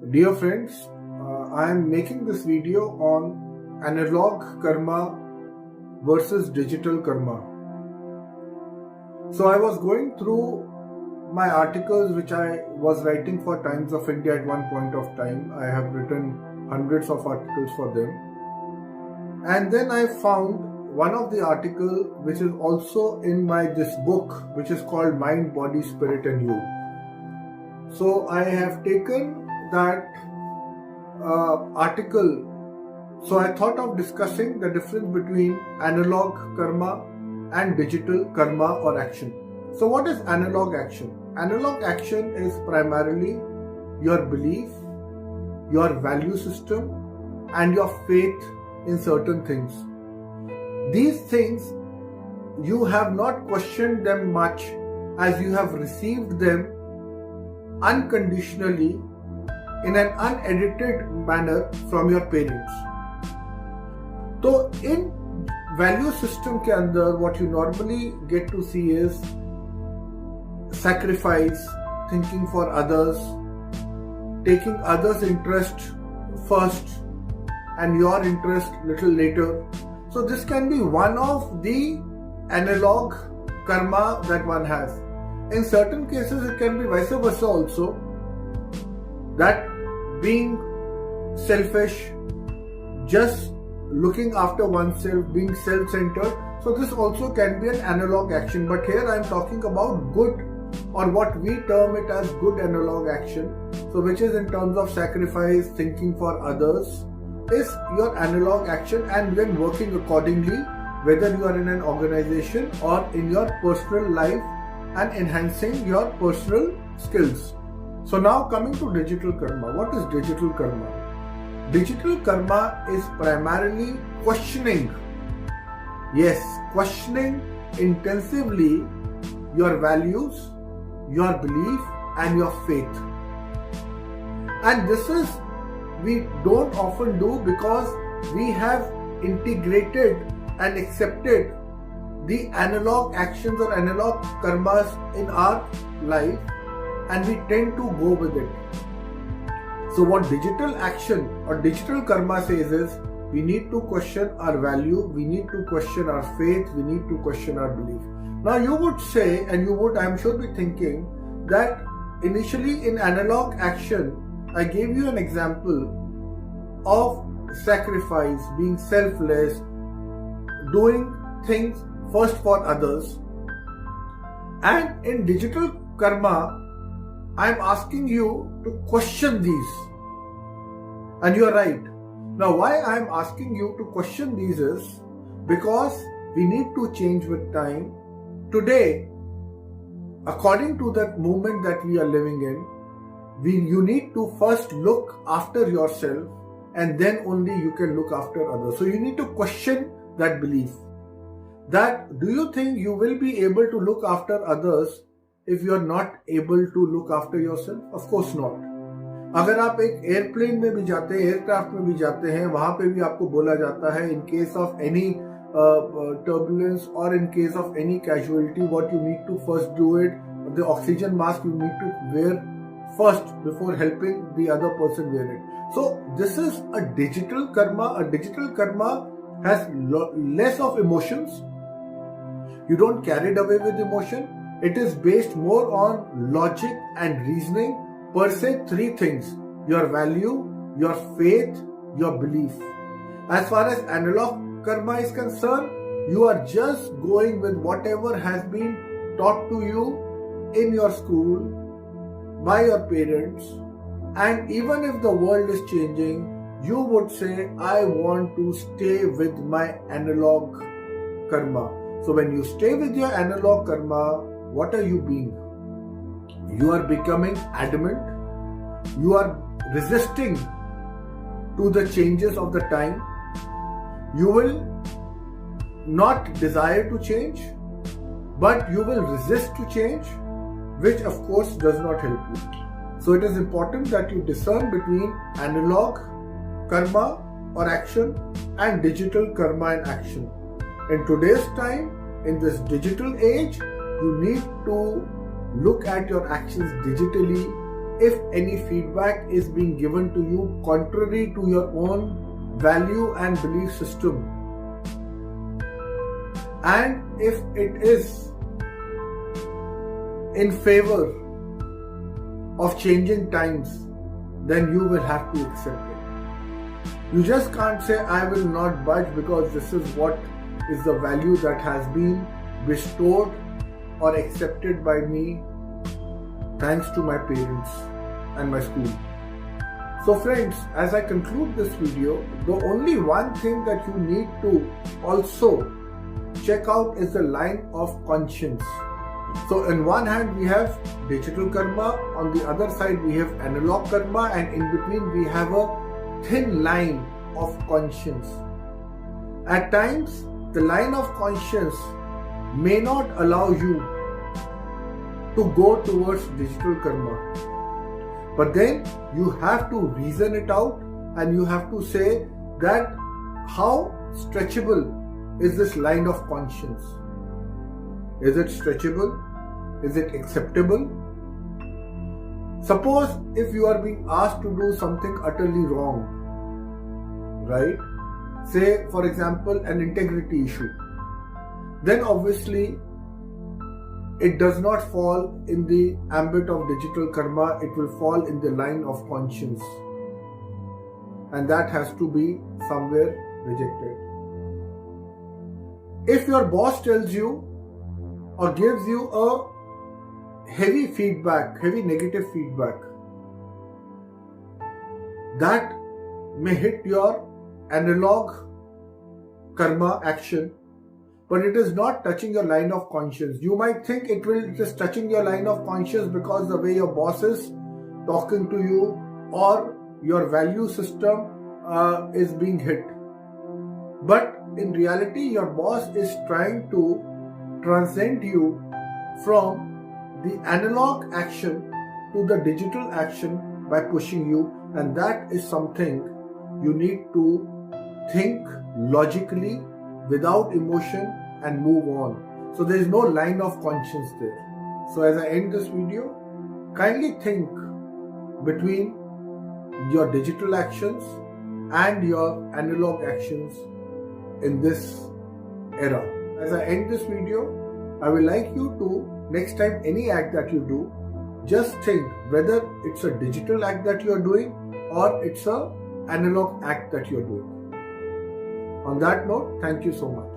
Dear friends, I am making this video on analog karma versus digital karma. So I was going through my articles which I was writing for Times of India at one point of time. I have written hundreds of articles for them. And then I found one of the article which is also in this book, which is called Mind, Body, Spirit and You. So I have taken that article. So I thought of discussing the difference between analog karma and digital karma or action. So what is analog action? Analog action is primarily your belief, your value system and your faith in certain things. These things you have not questioned them much as you have received them unconditionally in an unedited manner from your parents. So in value system के अंदर what you normally get to see is sacrifice, thinking for others, taking others' interest first and your interest little later. So this can be one of the analog karma that one has. In certain cases it can be vice versa also, that being selfish, just looking after oneself, being self-centered. So this also can be an analog action, but here I am talking about good, or what we term it as good analog action. So which is in terms of sacrifice, thinking for others, is your analog action, and then working accordingly, whether you are in an organization or in your personal life and enhancing your personal skills. So now coming to digital karma. What is digital karma? Digital karma is primarily questioning. Yes, questioning intensively your values, your belief and your faith. And this is we don't often do because we have integrated and accepted the analog actions or analog karmas in our life, and we tend to go with it. So what digital action or digital karma says is, we need to question our value, we need to question our faith, we need to question our belief. Now you would say, and you would, I'm sure, be thinking that initially in analog action, I gave you an example of sacrifice, being selfless, doing things first for others. And in digital karma, I am asking you to question these. And you are right. Now why I am asking you to question these is because we need to change with time. Today, according to that movement that we are living in, you need to first look after yourself, and then only you can look after others. So you need to question that belief. That do you think you will be able to look after others if you are not able to look after yourself? Of course not. अगर आप एक airplane में भी जाते हैं, aircraft में भी जाते हैं, वहां पे भी आपको बोला जाता है, in case of any turbulence or in case of any casualty, what you need to first do it, the oxygen mask you need to wear first before helping the other person wear it. So this is a digital karma. A digital karma has less of emotions. You don't carry it away with emotion. It is based more on logic and reasoning. Per se, three things: your value, your faith, your belief. As far as analog karma is concerned, you are just going with whatever has been taught to you in your school, by your parents, and even if the world is changing, you would say, I want to stay with my analog karma. So when you stay with your analog karma, what are you being? You are becoming adamant. You are resisting to the changes of the time. You will not desire to change, but you will resist to change, which of course does not help you. So it is important that you discern between analog karma or action and digital karma and action. In today's time, in this digital age, you need to look at your actions digitally if any feedback is being given to you contrary to your own value and belief system, and if it is in favor of changing times, then you will have to accept it. You just can't say, I will not budge because this is what is the value that has been bestowed or accepted by me thanks to my parents and my school. So friends, as I conclude this video, the only one thing that you need to also check out is the line of conscience. So in one hand we have digital karma, on the other side we have analog karma, and in between we have a thin line of conscience. At times the line of conscience may not allow you to go towards digital karma, but then you have to reason it out and you have to say that how stretchable is this line of conscience? Is it stretchable? Is it acceptable? Suppose if you are being asked to do something utterly wrong, right? Say for example an integrity issue, then obviously it does not fall in the ambit of digital karma, it will fall in the line of conscience, and that has to be somewhere rejected. If your boss tells you or gives you a heavy feedback, heavy negative feedback, that may hit your analog karma action, but it is not touching your line of conscience. You might think it is touching your line of conscience because the way your boss is talking to you or your value system is being hit. But in reality, your boss is trying to transcend you from the analog action to the digital action by pushing you, and that is something you need to think logically without emotion and move on. So there is no line of conscience there. So as I end this video, kindly think between your digital actions and your analog actions in this era. As I end this video, I will like you to, next time any act that you do, just think whether it's a digital act that you are doing or it's a analog act that you are doing. On that note, thank you so much.